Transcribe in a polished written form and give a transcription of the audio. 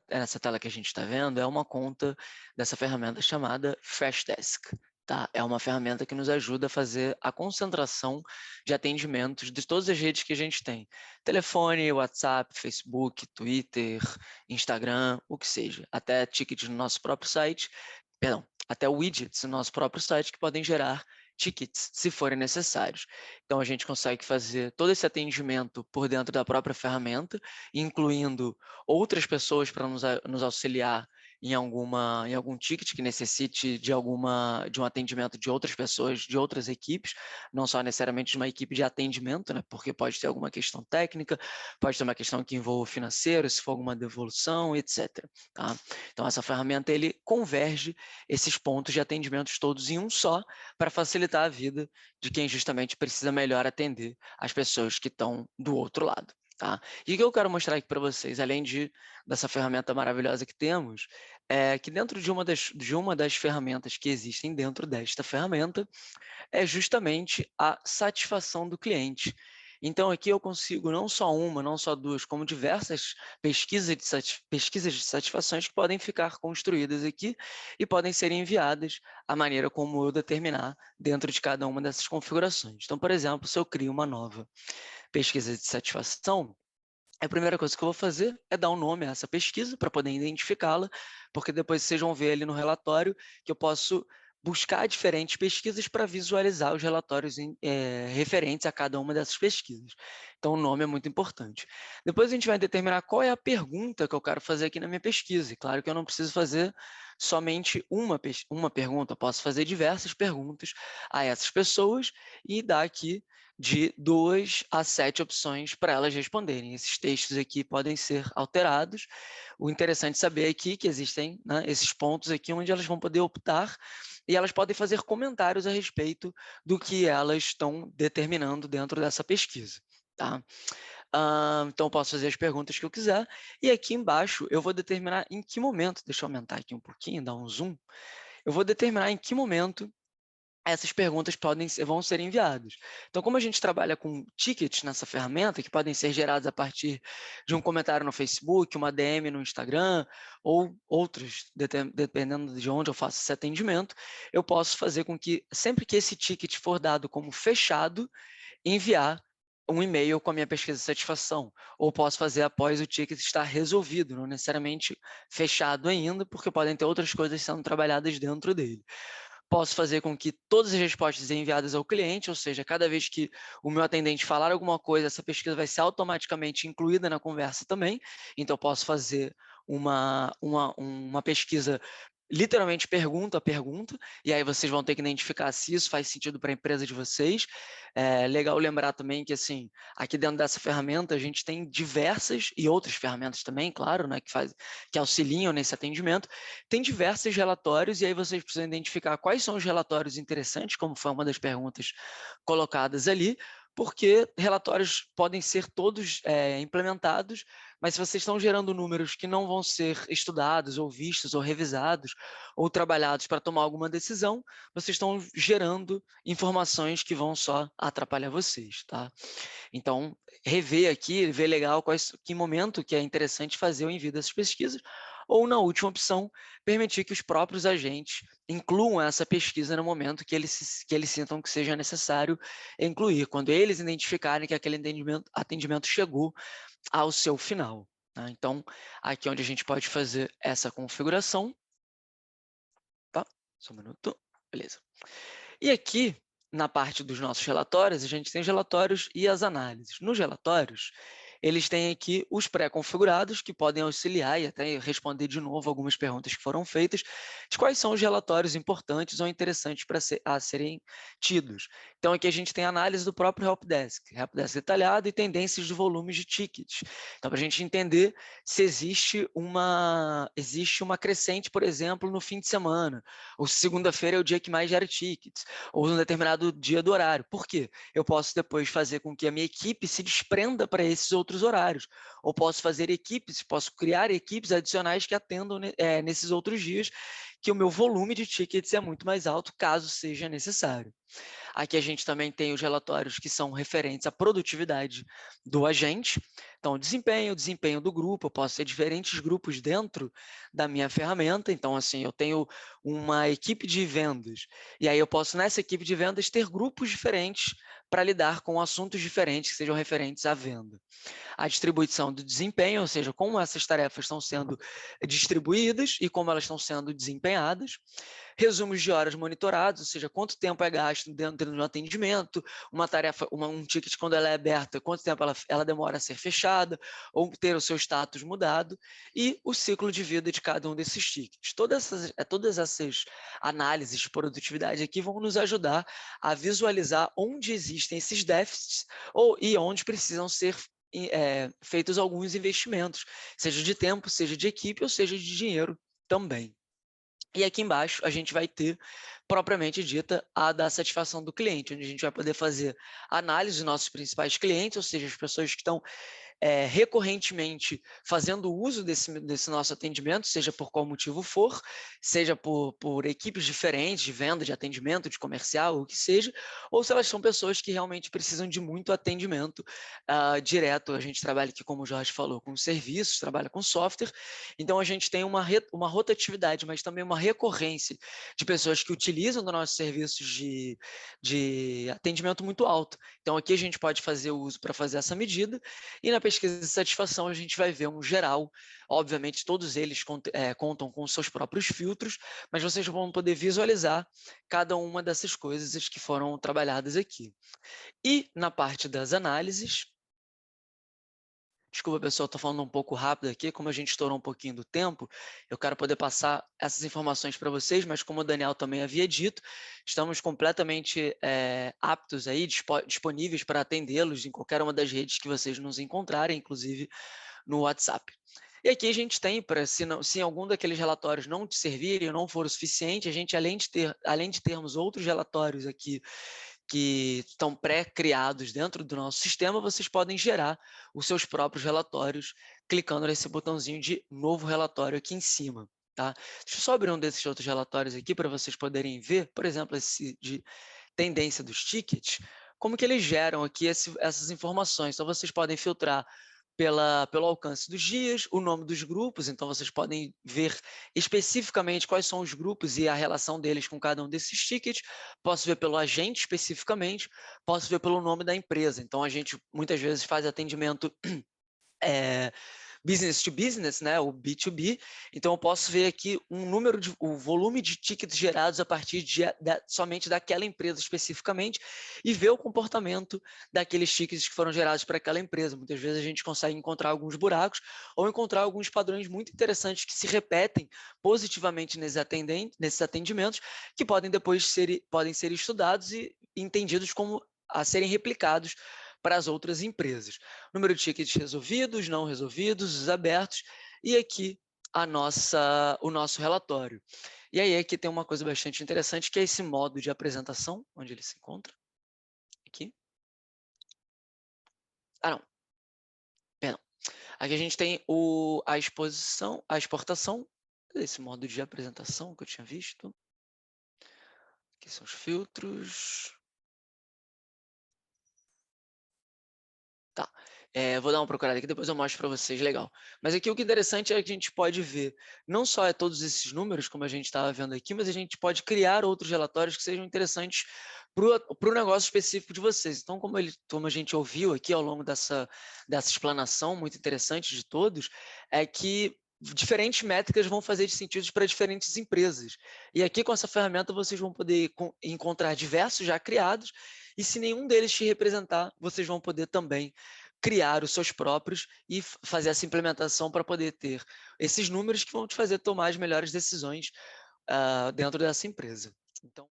nessa tela que a gente está vendo é uma conta dessa ferramenta chamada Freshdesk. Tá? É uma ferramenta que nos ajuda a fazer a concentração de atendimentos de todas as redes que a gente tem. Telefone, WhatsApp, Facebook, Twitter, Instagram, o que seja. Até tickets no nosso próprio site, perdão, até widgets no nosso próprio site que podem gerar tickets, se forem necessários. Então, a gente consegue fazer todo esse atendimento por dentro da própria ferramenta, incluindo outras pessoas para nos auxiliar em algum ticket que necessite de um atendimento de outras pessoas, de outras equipes, não só necessariamente de uma equipe de atendimento, né? Porque pode ter alguma questão técnica, pode ter uma questão que envolva financeiro, se for alguma devolução, etc. Tá? Então, essa ferramenta ele converge esses pontos de atendimentos todos em um só, para facilitar a vida de quem justamente precisa melhor atender as pessoas que estão do outro lado. Tá? E o que eu quero mostrar aqui para vocês, além dessa ferramenta maravilhosa que temos, é que dentro de uma das ferramentas que existem dentro desta ferramenta, é justamente a satisfação do cliente. Então, aqui eu consigo não só uma, não só duas, como diversas pesquisas de satisfações que podem ficar construídas aqui e podem ser enviadas à maneira como eu determinar dentro de cada uma dessas configurações. Então, por exemplo, se eu crio uma nova pesquisa de satisfação, a primeira coisa que eu vou fazer é dar um nome a essa pesquisa para poder identificá-la, porque depois vocês vão ver ali no relatório que eu posso buscar diferentes pesquisas para visualizar os relatórios referentes a cada uma dessas pesquisas. Então, o nome é muito importante. Depois a gente vai determinar qual é a pergunta que eu quero fazer aqui na minha pesquisa. E claro que eu não preciso fazer somente uma pergunta, eu posso fazer diversas perguntas a essas pessoas e dar aqui de 2 a 7 opções para elas responderem. Esses textos aqui podem ser alterados. O interessante é saber aqui que existem, né, esses pontos aqui onde elas vão poder optar e elas podem fazer comentários a respeito do que elas estão determinando dentro dessa pesquisa. Tá? Então, eu posso fazer as perguntas que eu quiser. E aqui embaixo eu vou determinar em que momento, deixa eu aumentar aqui um pouquinho, dar um zoom, eu vou determinar em que momento essas perguntas vão ser enviadas. Então, como a gente trabalha com tickets nessa ferramenta, que podem ser gerados a partir de um comentário no Facebook, uma DM no Instagram, ou outros, dependendo de onde eu faço esse atendimento, eu posso fazer com que, sempre que esse ticket for dado como fechado, enviar um e-mail com a minha pesquisa de satisfação, ou posso fazer após o ticket estar resolvido, não necessariamente fechado ainda, porque podem ter outras coisas sendo trabalhadas dentro dele. Posso fazer com que todas as respostas enviadas ao cliente, ou seja, cada vez que o meu atendente falar alguma coisa, essa pesquisa vai ser automaticamente incluída na conversa também. Então, eu posso fazer uma pesquisa literalmente pergunta a pergunta, e aí vocês vão ter que identificar se isso faz sentido para a empresa de vocês. É legal lembrar também que, assim, aqui dentro dessa ferramenta a gente tem diversas, e outras ferramentas também, claro, né, que auxiliam nesse atendimento, tem diversos relatórios, e aí vocês precisam identificar quais são os relatórios interessantes, como foi uma das perguntas colocadas ali, porque relatórios podem ser todos implementados, mas se vocês estão gerando números que não vão ser estudados, ou vistos, ou revisados, ou trabalhados para tomar alguma decisão, vocês estão gerando informações que vão só atrapalhar vocês, tá? Então, rever aqui, ver legal que momento que é interessante fazer o envio dessas pesquisas, ou, na última opção, permitir que os próprios agentes incluam essa pesquisa no momento que eles sintam que seja necessário incluir, quando eles identificarem que aquele atendimento chegou ao seu final. Tá? Então, aqui é onde a gente pode fazer essa configuração. Tá? Só um minuto. Beleza. E aqui, na parte dos nossos relatórios, a gente tem os relatórios e as análises. Nos relatórios, eles têm aqui os pré-configurados, que podem auxiliar e até responder de novo algumas perguntas que foram feitas, de quais são os relatórios importantes ou interessantes a serem tidos. Então, aqui a gente tem a análise do próprio helpdesk detalhado e tendências de volumes de tickets. Então, para a gente entender se existe uma crescente, por exemplo, no fim de semana, ou se segunda-feira é o dia que mais gera tickets, ou num determinado dia do horário. Por quê? Eu posso depois fazer com que a minha equipe se desprenda para esses outros horários, ou posso criar equipes adicionais que atendam nesses outros dias, que o meu volume de tickets é muito mais alto, caso seja necessário. Aqui a gente também tem os relatórios que são referentes à produtividade do agente. Então, o desempenho do grupo, eu posso ter diferentes grupos dentro da minha ferramenta. Então, assim, eu tenho uma equipe de vendas, e aí eu posso, nessa equipe de vendas, ter grupos diferentes para lidar com assuntos diferentes que sejam referentes à venda. A distribuição do desempenho, ou seja, como essas tarefas estão sendo distribuídas e como elas estão sendo desempenhadas. Resumos de horas monitorados, ou seja, quanto tempo é gasto dentro do atendimento, uma tarefa, um ticket, quando ela é aberta, quanto tempo ela demora a ser fechada, ou ter o seu status mudado, e o ciclo de vida de cada um desses tickets. Todas essas análises de produtividade aqui vão nos ajudar a visualizar onde existem esses déficits e onde precisam ser feitos alguns investimentos, seja de tempo, seja de equipe ou seja de dinheiro também. E aqui embaixo a gente vai ter, propriamente dita, a da satisfação do cliente, onde a gente vai poder fazer análise dos nossos principais clientes, ou seja, as pessoas que estão recorrentemente fazendo uso desse nosso atendimento, seja por qual motivo for, seja por equipes diferentes de venda, de atendimento, de comercial, o que seja, ou se elas são pessoas que realmente precisam de muito atendimento direto. A gente trabalha aqui, como o Jorge falou, com serviços, trabalha com software, então a gente tem uma rotatividade, mas também uma recorrência de pessoas que utilizam dos nossos serviços de atendimento muito alto. Então aqui a gente pode fazer o uso para fazer essa medida, e na pesquisa de satisfação a gente vai ver um geral. Obviamente todos eles contam com seus próprios filtros, mas vocês vão poder visualizar cada uma dessas coisas que foram trabalhadas aqui. E na parte das análises, desculpa, pessoal, estou falando um pouco rápido aqui, como a gente estourou um pouquinho do tempo, eu quero poder passar essas informações para vocês, mas como o Daniel também havia dito, estamos completamente aptos aí, disponíveis para atendê-los em qualquer uma das redes que vocês nos encontrarem, inclusive no WhatsApp. E aqui a gente tem, se algum daqueles relatórios não te servirem, não for o suficiente, a gente, além de termos outros relatórios aqui que estão pré-criados dentro do nosso sistema, vocês podem gerar os seus próprios relatórios clicando nesse botãozinho de novo relatório aqui em cima. Tá? Deixa eu só abrir um desses outros relatórios aqui para vocês poderem ver, por exemplo, esse de tendência dos tickets, como que eles geram aqui essas informações. Então, vocês podem filtrar pelo alcance dos dias, o nome dos grupos, então vocês podem ver especificamente quais são os grupos e a relação deles com cada um desses tickets. Posso ver pelo agente especificamente, posso ver pelo nome da empresa. Então, a gente muitas vezes faz atendimento business to business, né, o B2B, então eu posso ver aqui o volume de tickets gerados a partir somente daquela empresa especificamente e ver o comportamento daqueles tickets que foram gerados para aquela empresa. Muitas vezes a gente consegue encontrar alguns buracos ou encontrar alguns padrões muito interessantes que se repetem positivamente nesses atendimentos, que podem ser estudados e entendidos como a serem replicados para as outras empresas. Número de tickets resolvidos, não resolvidos, abertos, e aqui o nosso relatório. E aí aqui tem uma coisa bastante interessante, que é esse modo de apresentação, onde ele se encontra. Aqui. Ah, não. Perdão. Aqui a gente tem a exportação, esse modo de apresentação que eu tinha visto. Aqui são os filtros. Tá. Vou dar uma procurada aqui, depois eu mostro para vocês, legal. Mas aqui o que é interessante é que a gente pode ver, não só todos esses números, como a gente estava vendo aqui, mas a gente pode criar outros relatórios que sejam interessantes para o negócio específico de vocês. Então, como a gente ouviu aqui ao longo dessa explanação muito interessante de todos, é que diferentes métricas vão fazer sentido para diferentes empresas. E aqui com essa ferramenta vocês vão poder encontrar diversos já criados, e se nenhum deles te representar, vocês vão poder também criar os seus próprios e fazer essa implementação para poder ter esses números que vão te fazer tomar as melhores decisões dentro dessa empresa. Então,